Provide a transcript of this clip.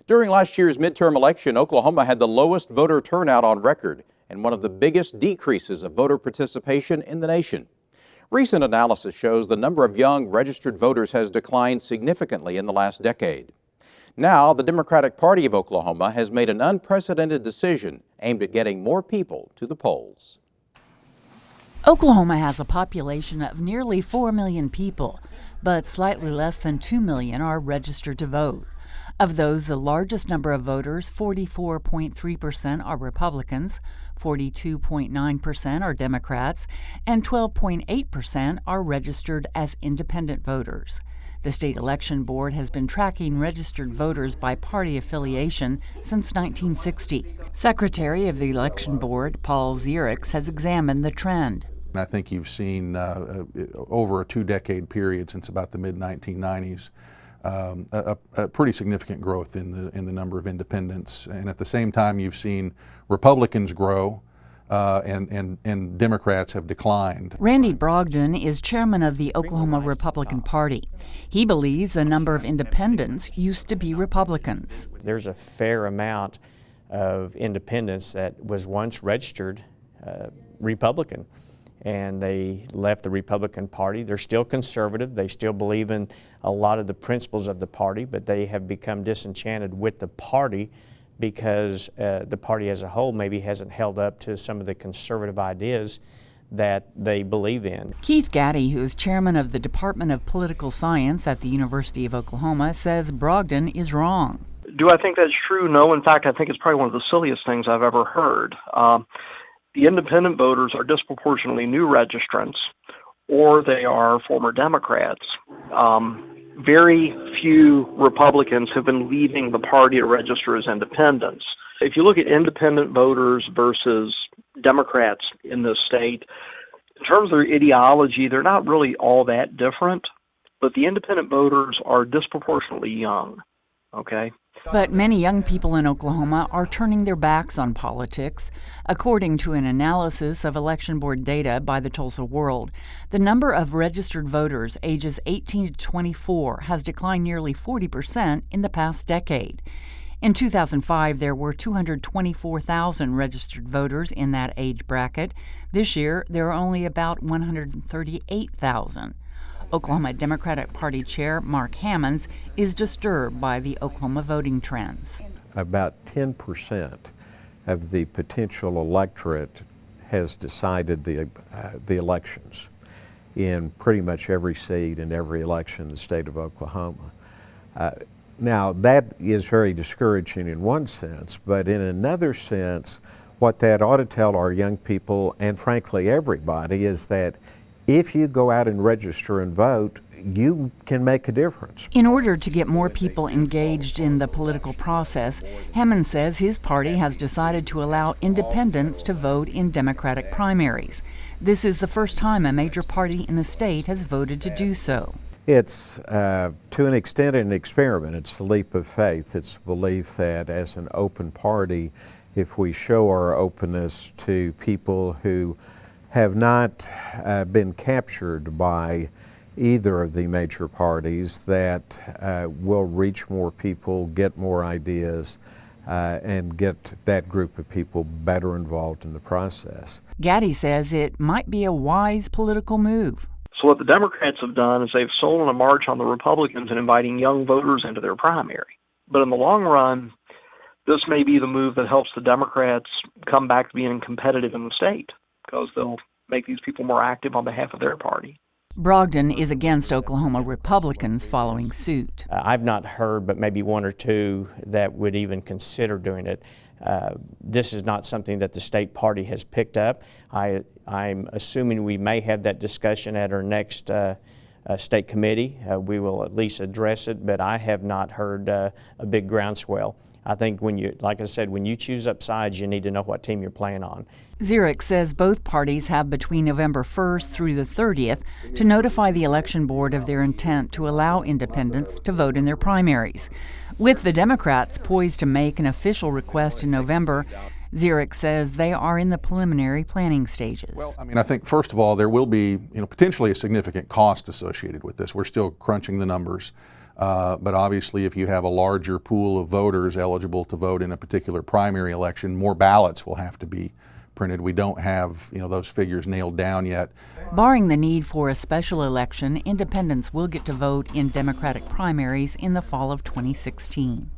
During last year's midterm election, Oklahoma had the lowest voter turnout on record and one of the biggest decreases of voter participation in the nation. Recent analysis shows the number of young registered voters has declined significantly in the last decade. Now, the Democratic Party of Oklahoma has made an unprecedented decision aimed at getting more people to the polls. Oklahoma has a population of nearly 4 million people, but slightly less than 2 million are registered to vote. Of those, the largest number of voters, 44.3%, are Republicans, 42.9% are Democrats, and 12.8% are registered as independent voters. The state election board has been tracking registered voters by party affiliation since 1960. Secretary of the election board, Paul Zierix, has examined the trend. I think you've seen over a two-decade period since about the mid-1990s a pretty significant growth in the number of independents, and at the same time you've seen Republicans grow and Democrats have declined. Randy Brogdon is chairman of the Oklahoma Republican Party. He believes a number of independents used to be Republicans. There's a fair amount of independents that was once registered Republican, and they left the Republican Party. They're still conservative. They still believe in a lot of the principles of the party, but they have become disenchanted with the party because the party as a whole maybe hasn't held up to some of the conservative ideas that they believe in. Keith Gaddy, who is chairman of the Department of Political Science at the University of Oklahoma, says Brogdon is wrong. Do I think that's true? No. In fact, I think it's probably one of the silliest things I've ever heard. The independent voters are disproportionately new registrants, or they are former Democrats. Very few Republicans have been leaving the party to register as independents. If you look at independent voters versus Democrats in this state, in terms of their ideology, they're not really all that different, but the independent voters are disproportionately young, okay? But many young people in Oklahoma are turning their backs on politics. According to an analysis of election board data by the Tulsa World, the number of registered voters ages 18 to 24 has declined nearly 40% in the past decade. In 2005, there were 224,000 registered voters in that age bracket. This year, there are only about 138,000. Oklahoma Democratic Party Chair Mark Hammonds is disturbed by the Oklahoma voting trends. About 10% of the potential electorate has decided the elections in pretty much every seat in every election in the state of Oklahoma. Now, that is very discouraging in one sense, but in another sense, what that ought to tell our young people, and frankly everybody, is that if you go out and register and vote, you can make a difference. In order to get more people engaged in the political process, Hammond says his party has decided to allow independents to vote in Democratic primaries. This is the first time a major party in the state has voted to do so. It's, to an extent, an experiment. It's a leap of faith. It's a belief that as an open party, if we show our openness to people who have not been captured by either of the major parties, that will reach more people, get more ideas, and get that group of people better involved in the process. Gaddy says it might be a wise political move. So what the Democrats have done is they've stolen a march on the Republicans in inviting young voters into their primary. But in the long run, this may be the move that helps the Democrats come back to being competitive in the state, because they'll make these people more active on behalf of their party. Brogdon is against Oklahoma Republicans following suit. I've not heard, but maybe one or two that would even consider doing it. This is not something that the state party has picked up. I'm assuming we may have that discussion at our next state committee. We will at least address it, but I have not heard a big groundswell. I think when you, like I said, when you choose up sides, you need to know what team you're playing on. Zierix says both parties have between November 1st through the 30th to notify the election board of their intent to allow independents to vote in their primaries. With the Democrats poised to make an official request in November, Zierix says they are in the preliminary planning stages. Well, I think first of all, there will be, potentially a significant cost associated with this. We're still crunching the numbers. But obviously, if you have a larger pool of voters eligible to vote in a particular primary election, more ballots will have to be printed. We don't have, those figures nailed down yet. Barring the need for a special election, independents will get to vote in Democratic primaries in the fall of 2016.